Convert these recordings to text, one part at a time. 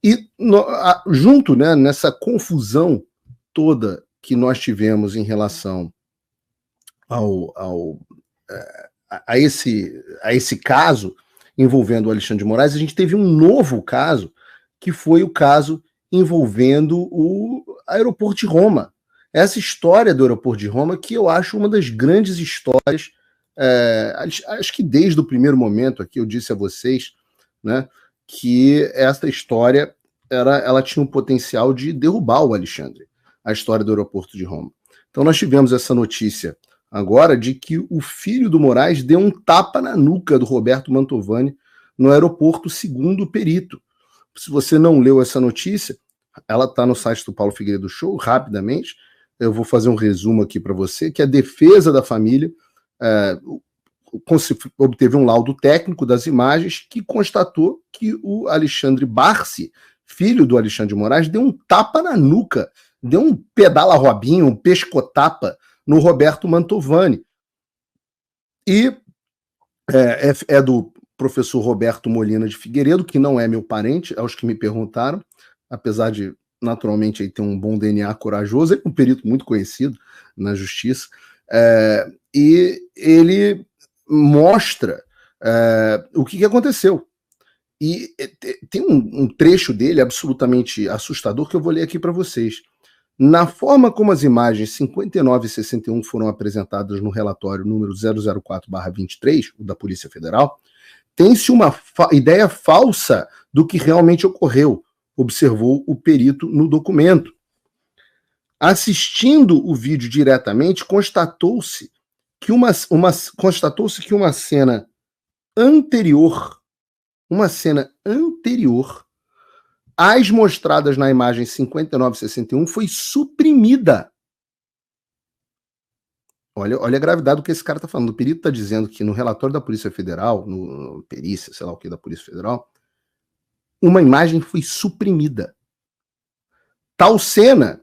E junto, né, nessa confusão toda que nós tivemos em relação a esse caso envolvendo o Alexandre de Moraes, a gente teve um novo caso, que foi o caso envolvendo o aeroporto de Roma. Essa história do aeroporto de Roma, que eu acho uma das grandes histórias, acho que desde o primeiro momento aqui eu disse a vocês, né, que essa história ela tinha um potencial de derrubar o Alexandre, a história do aeroporto de Roma. Então nós tivemos essa notícia agora de que o filho do Moraes deu um tapa na nuca do Roberto Mantovani no aeroporto, segundo o perito. Se você não leu essa notícia, ela está no site do Paulo Figueiredo Show, rapidamente. Eu vou fazer um resumo aqui para você, que a defesa da família obteve um laudo técnico das imagens que constatou que o Alexandre Barsi, filho do Alexandre de Moraes, deu um tapa na nuca, deu um pedala-robinho, um pescotapa no Roberto Mantovani. E é do professor Roberto Molina de Figueiredo, que não é meu parente, aos que me perguntaram, apesar de, naturalmente, ele ter um bom DNA corajoso, é um perito muito conhecido na justiça, e ele mostra o que aconteceu. E tem um trecho dele absolutamente assustador que eu vou ler aqui para vocês. Na forma como as imagens 59 e 61 foram apresentadas no relatório número 004/23, o da Polícia Federal, tem-se uma ideia falsa do que realmente ocorreu, observou o perito no documento. Assistindo o vídeo diretamente, constatou-se que uma cena anterior às mostradas na imagem 59 e 61 foi suprimida. Olha a gravidade do que esse cara está falando. O perito está dizendo que no relatório da Polícia Federal, no perícia, sei lá o que, da Polícia Federal, uma imagem foi suprimida. Tal cena,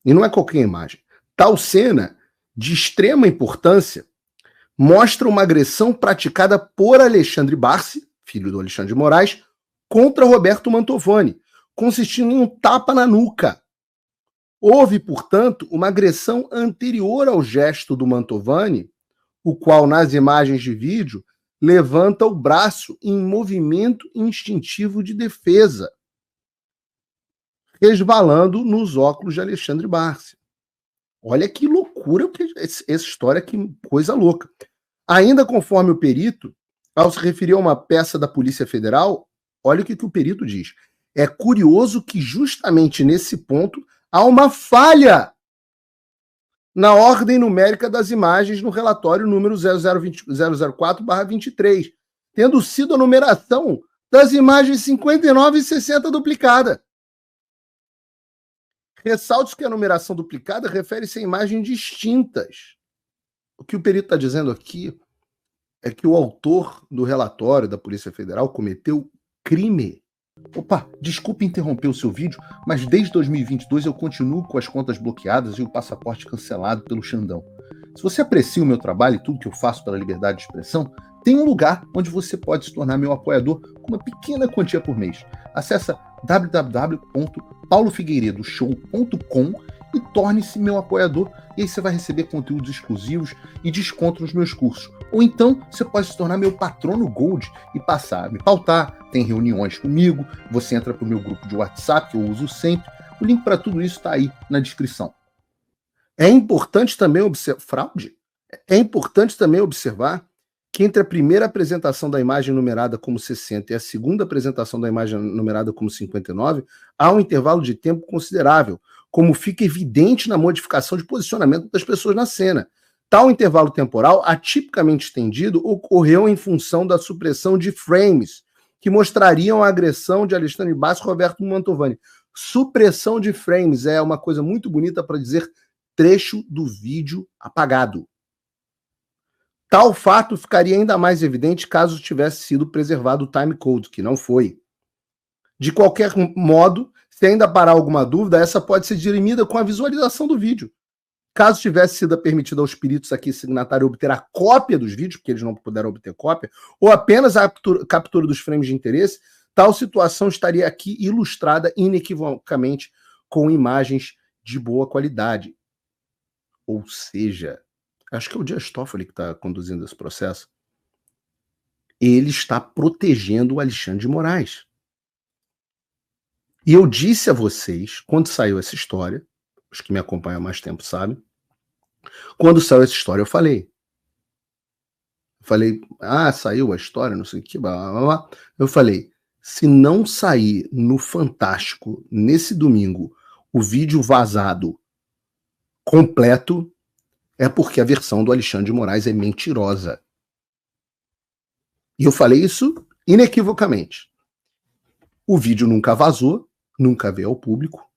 e não é qualquer imagem, tal cena de extrema importância mostra uma agressão praticada por Alexandre Barsi, filho do Alexandre de Moraes, contra Roberto Mantovani, consistindo em um tapa na nuca. Houve, portanto, uma agressão anterior ao gesto do Mantovani, o qual, nas imagens de vídeo, levanta o braço em movimento instintivo de defesa, resvalando nos óculos de Alexandre Barsi. Olha que loucura essa história, que coisa louca. Ainda conforme o perito, ao se referir a uma peça da Polícia Federal, olha o que o perito diz. É curioso que justamente nesse ponto há uma falha na ordem numérica das imagens no relatório número 004/23, tendo sido a numeração das imagens 59 e 60 duplicada. Ressalte que a numeração duplicada refere-se a imagens distintas. O que o perito está dizendo aqui é que o autor do relatório da Polícia Federal cometeu crime. Opa, desculpe interromper o seu vídeo, mas desde 2022 eu continuo com as contas bloqueadas e o passaporte cancelado pelo Xandão. Se você aprecia o meu trabalho e tudo que eu faço pela liberdade de expressão, tem um lugar onde você pode se tornar meu apoiador com uma pequena quantia por mês. Acesse www.paulofigueiredoshow.com e torne-se meu apoiador, e aí você vai receber conteúdos exclusivos e desconto nos meus cursos. Ou então você pode se tornar meu patrono Gold e passar a me pautar, tem reuniões comigo, você entra para o meu grupo de WhatsApp, que eu uso sempre. O link para tudo isso está aí na descrição. É importante também observar que entre a primeira apresentação da imagem numerada como 60 e a segunda apresentação da imagem numerada como 59, há um intervalo de tempo considerável, como fica evidente na modificação de posicionamento das pessoas na cena. Tal intervalo temporal, atipicamente estendido, ocorreu em função da supressão de frames que mostrariam a agressão de Alexandre Barsi e Roberto Mantovani. Supressão de frames é uma coisa muito bonita para dizer trecho do vídeo apagado. Tal fato ficaria ainda mais evidente caso tivesse sido preservado o timecode, que não foi. De qualquer modo, se ainda parar alguma dúvida, essa pode ser dirimida com a visualização do vídeo. Caso tivesse sido permitido aos peritos aqui signatários obter a cópia dos vídeos, porque eles não puderam obter cópia, ou apenas a captura dos frames de interesse, Tal situação estaria aqui ilustrada inequivocamente com imagens de boa qualidade. Ou seja, acho que é o Dias Toffoli que está conduzindo esse processo. Ele está protegendo o Alexandre de Moraes. E eu disse a vocês, quando saiu essa história, os que me acompanham há mais tempo sabem, quando saiu essa história eu falei, saiu a história, não sei o que, blá, blá, blá. Eu falei, se não sair no Fantástico, nesse domingo, o vídeo vazado completo, é porque a versão do Alexandre de Moraes é mentirosa. E eu falei isso inequivocamente. O vídeo nunca vazou, nunca veio ao público,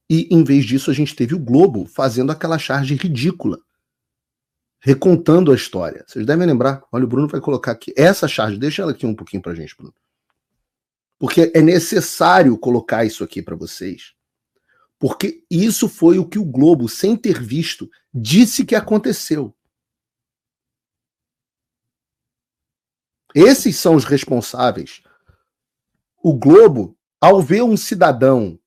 e em vez disso a gente teve o Globo fazendo aquela charge ridícula, recontando a história. Vocês devem lembrar, olha, o Bruno vai colocar aqui, essa charge, deixa ela aqui um pouquinho pra gente, Bruno. Porque é necessário colocar isso aqui para vocês, porque isso foi o que o Globo, sem ter visto, disse que aconteceu. Esses são os responsáveis. O Globo, ao ver um cidadão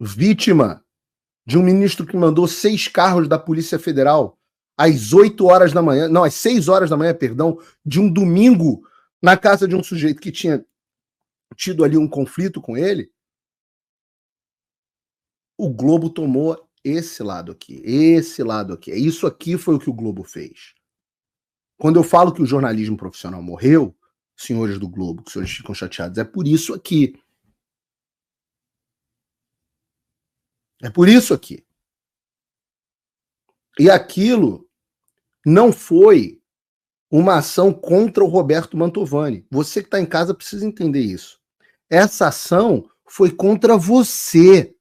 vítima de um ministro que mandou 6 carros da Polícia Federal às 8 horas da manhã, não, às 6 horas da manhã, perdão, de um domingo, na casa de um sujeito que tinha tido ali um conflito com ele, o Globo tomou esse lado aqui. Isso aqui foi o que o Globo fez. Quando eu falo que o jornalismo profissional morreu, senhores do Globo, que os senhores ficam chateados, é por isso aqui. É por isso aqui. E aquilo não foi uma ação contra o Roberto Mantovani. Você que está em casa precisa entender isso. Essa ação foi contra você.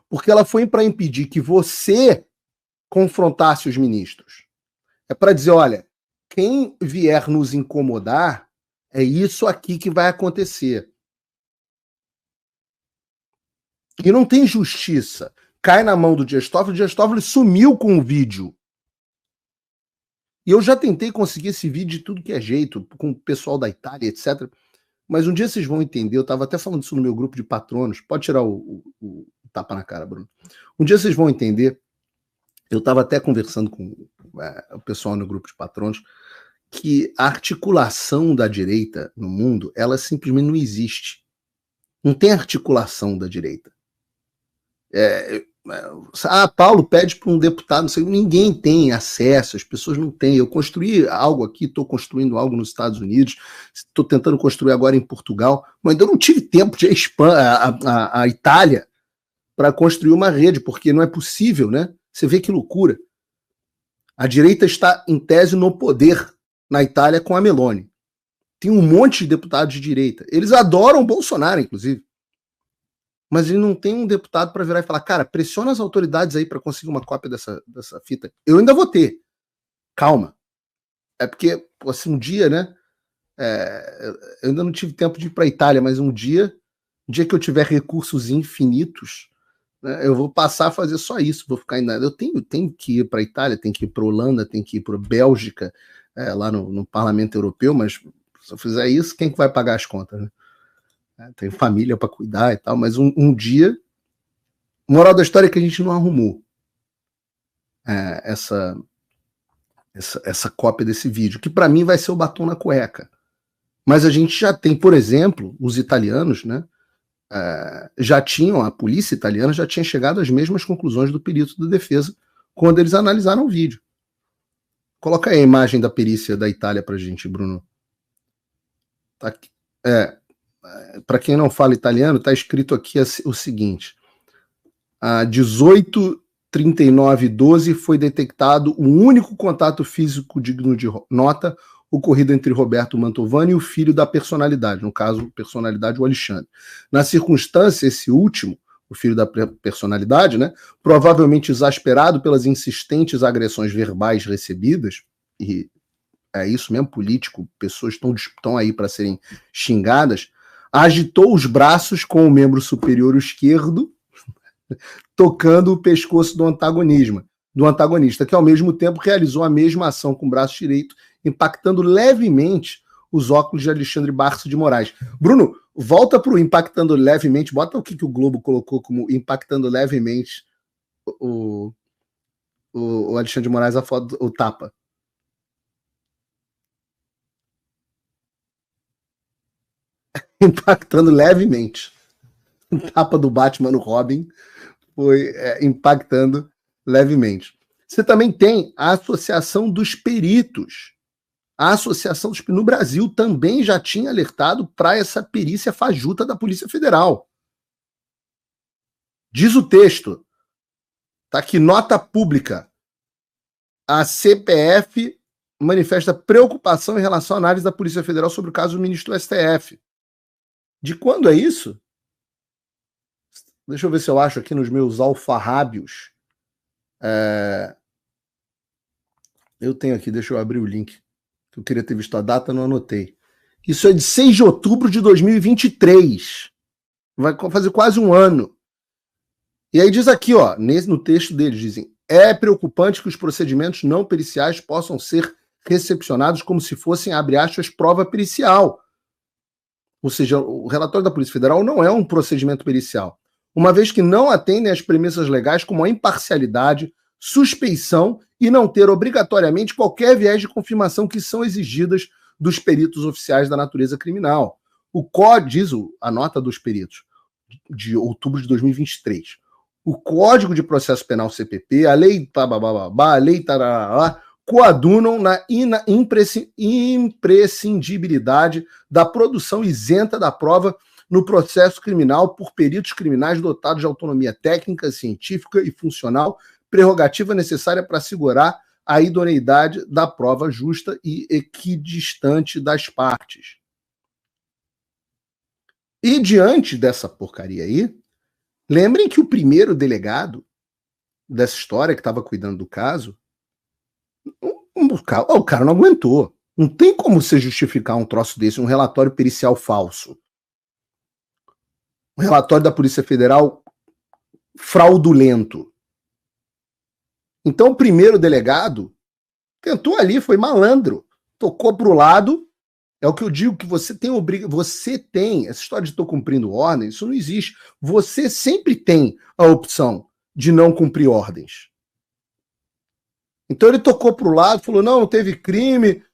Porque ela foi para impedir que você confrontasse os ministros. É para dizer, olha, quem vier nos incomodar, é isso aqui que vai acontecer. E não tem justiça. Cai na mão do Dias Toffoli, o Dias Toffoli sumiu com o vídeo. E eu já tentei conseguir esse vídeo de tudo que é jeito, com o pessoal da Itália, etc. Mas um dia vocês vão entender, eu estava até falando isso no meu grupo de patronos, pode tirar o tapa na cara, Bruno. Um dia vocês vão entender, eu estava até conversando com o pessoal no grupo de patronos, que a articulação da direita no mundo, ela simplesmente não existe. Não tem articulação da direita. Paulo pede para um deputado, não sei, ninguém tem acesso, as pessoas não têm. Eu construí algo aqui, estou construindo algo nos Estados Unidos, estou tentando construir agora em Portugal, mas ainda não tive tempo de ir a Itália para construir uma rede, porque não é possível, né? Você vê que loucura. A direita está, em tese, no poder na Itália com a Meloni. Tem um monte de deputados de direita. Eles adoram o Bolsonaro, inclusive. Mas ele não tem um deputado para virar e falar, cara, pressiona as autoridades aí para conseguir uma cópia dessa fita. Eu ainda vou ter. Calma. É porque, assim, um dia, né? Eu ainda não tive tempo de ir para a Itália, mas um dia que eu tiver recursos infinitos, né, eu vou passar a fazer só isso. Vou ficar ainda. Eu tenho que ir para a Itália, tenho que ir para a Holanda, tenho que ir para a Bélgica, lá no Parlamento Europeu, mas se eu fizer isso, quem que vai pagar as contas, né? Tem família para cuidar e tal, mas um dia, moral da história é que a gente não arrumou essa cópia desse vídeo, que para mim vai ser o batom na cueca. Mas a gente já tem, por exemplo, os italianos, né? A polícia italiana já tinha chegado às mesmas conclusões do perito da defesa quando eles analisaram o vídeo. Coloca aí a imagem da perícia da Itália pra gente, Bruno. Tá aqui. Para quem não fala italiano, está escrito aqui o seguinte: a 18:39:12 foi detectado um único contato físico digno de nota ocorrido entre Roberto Mantovani e o filho da personalidade, no caso, personalidade, o Alexandre. Na circunstância, esse último, o filho da personalidade, né, provavelmente exasperado pelas insistentes agressões verbais recebidas, e é isso mesmo, político, pessoas estão aí para serem xingadas, agitou os braços com o membro superior esquerdo, tocando o pescoço do antagonista, que ao mesmo tempo realizou a mesma ação com o braço direito impactando levemente os óculos de Alexandre Barço de Moraes. Bruno, volta para o impactando levemente, bota o que o Globo colocou como impactando levemente o Alexandre de Moraes, a foto, o tapa. Impactando levemente. O tapa do Batman no Robin foi impactando levemente. Você também tem a Associação dos Peritos. A Associação dos Peritos no Brasil também já tinha alertado para essa perícia fajuta da Polícia Federal. Diz o texto, tá aqui, nota pública. A CPF manifesta preocupação em relação à análise da Polícia Federal sobre o caso do ministro do STF. De quando é isso? Deixa eu ver se eu acho aqui nos meus alfarrábios. Eu tenho aqui, deixa eu abrir o link. Eu queria ter visto a data, não anotei. Isso é de 6 de outubro de 2023. Vai fazer quase um ano. E aí diz aqui, ó, no texto deles, dizem: é preocupante que os procedimentos não periciais possam ser recepcionados como se fossem, abre aspas, prova pericial. Ou seja, o relatório da Polícia Federal não é um procedimento pericial, uma vez que não atendem às premissas legais como a imparcialidade, suspeição e não ter obrigatoriamente qualquer viés de confirmação que são exigidas dos peritos oficiais da natureza criminal. O COD, diz a nota dos peritos, de outubro de 2023. O Código de Processo Penal CPP, a lei a lei tarará, coadunam na imprescindibilidade da produção isenta da prova no processo criminal por peritos criminais dotados de autonomia técnica, científica e funcional, prerrogativa necessária para assegurar a idoneidade da prova justa e equidistante das partes. E diante dessa porcaria aí, lembrem que o primeiro delegado dessa história que estava cuidando do caso, o cara não aguentou. Não tem como você justificar um troço desse, um relatório pericial falso. Um relatório da Polícia Federal fraudulento. Então o primeiro delegado tentou ali, foi malandro. Tocou para o lado. É o que eu digo, que você tem, essa história de estou cumprindo ordens, isso não existe. Você sempre tem a opção de não cumprir ordens. Então ele tocou para o lado, falou, não teve crime,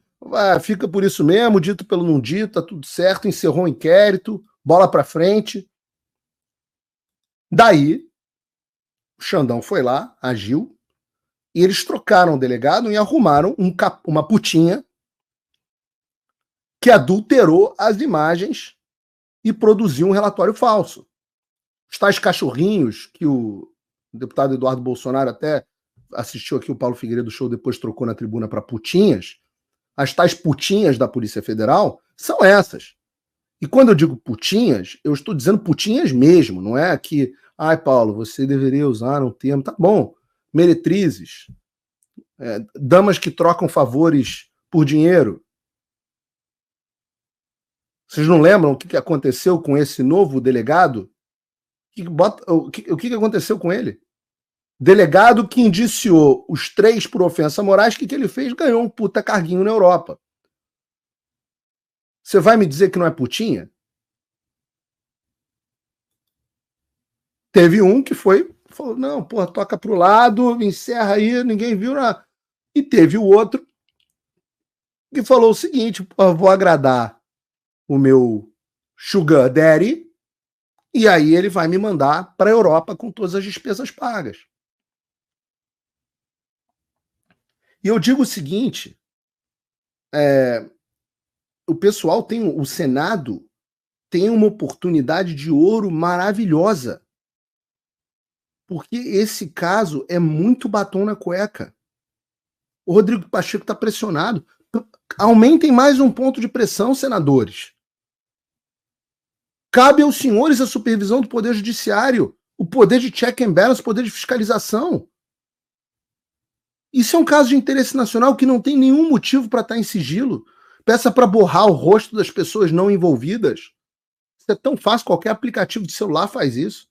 fica por isso mesmo, dito pelo não dito, tá tudo certo, encerrou o inquérito, bola para frente. Daí, o Xandão foi lá, agiu, e eles trocaram o delegado e arrumaram uma putinha que adulterou as imagens e produziu um relatório falso. Os tais cachorrinhos que o deputado Eduardo Bolsonaro até assistiu aqui o Paulo Figueiredo Show, depois trocou na tribuna para putinhas, as tais putinhas da Polícia Federal são essas. E quando eu digo putinhas, eu estou dizendo putinhas mesmo, não é que, Paulo, você deveria usar um termo, tá bom, meretrizes, damas que trocam favores por dinheiro. Vocês não lembram o que aconteceu com esse novo delegado? O que aconteceu com ele? Delegado que indiciou os 3 por ofensa morais, o que ele fez? Ganhou um puta carguinho na Europa. Você vai me dizer que não é putinha? Teve um que falou, não, porra, toca pro lado, encerra aí, ninguém viu nada. E teve o outro que falou o seguinte, vou agradar o meu sugar daddy, e aí ele vai me mandar para a Europa com todas as despesas pagas. E eu digo o seguinte, o pessoal o Senado tem uma oportunidade de ouro maravilhosa, porque esse caso é muito batom na cueca. O Rodrigo Pacheco está pressionado. Aumentem mais um ponto de pressão, senadores. Cabe aos senhores a supervisão do Poder Judiciário, o poder de check and balance, o poder de fiscalização. Isso é um caso de interesse nacional que não tem nenhum motivo para estar em sigilo. Peça para borrar o rosto das pessoas não envolvidas. Isso é tão fácil, qualquer aplicativo de celular faz isso.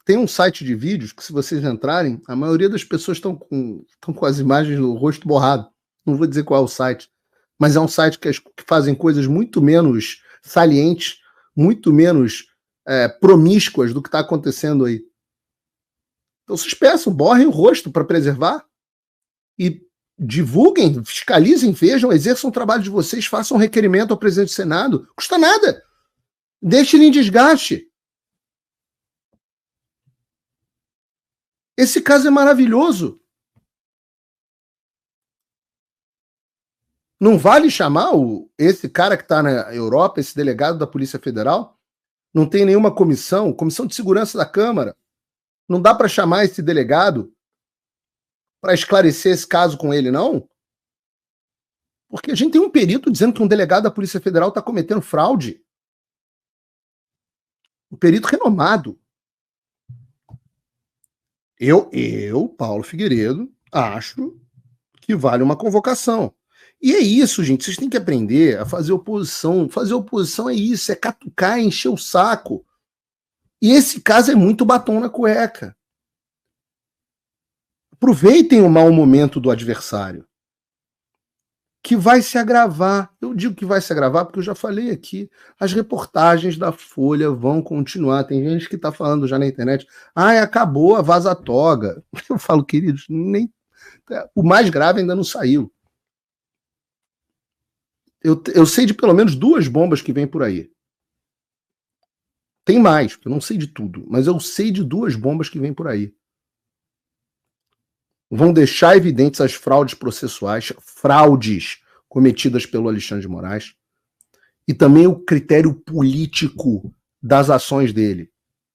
tem um site de vídeos que, se vocês entrarem, a maioria das pessoas estão com as imagens do rosto borrado. Não vou dizer qual é o site, mas é um site que fazem coisas muito menos salientes, muito menos promíscuas do que está acontecendo aí. Então vocês peçam, borrem o rosto para preservar e divulguem, fiscalizem, vejam, exerçam o trabalho de vocês, façam um requerimento ao presidente do Senado. Custa nada. Deixe ele em desgaste. Esse caso é maravilhoso. Não vale chamar esse cara que está na Europa, esse delegado da Polícia Federal? Não tem nenhuma comissão de segurança da Câmara. Não dá para chamar esse delegado para esclarecer esse caso com ele, não? Porque a gente tem um perito dizendo que um delegado da Polícia Federal está cometendo fraude. Um perito renomado. Eu, Paulo Figueiredo, acho que vale uma convocação. E é isso, gente. Vocês têm que aprender a fazer oposição. Fazer oposição é isso, é catucar, encher o saco. E esse caso é muito batom na cueca. Aproveitem o mau momento do adversário, que vai se agravar. Eu digo que vai se agravar porque eu já falei aqui. As reportagens da Folha vão continuar. Tem gente que está falando já na internet. Acabou a vaza-toga. Eu falo, queridos, o mais grave ainda não saiu. Eu sei de pelo menos 2 bombas que vêm por aí. Tem mais, porque eu não sei de tudo, mas eu sei de 2 bombas que vêm por aí. Vão deixar evidentes as fraudes processuais, fraudes cometidas pelo Alexandre de Moraes, e também o critério político das ações dele.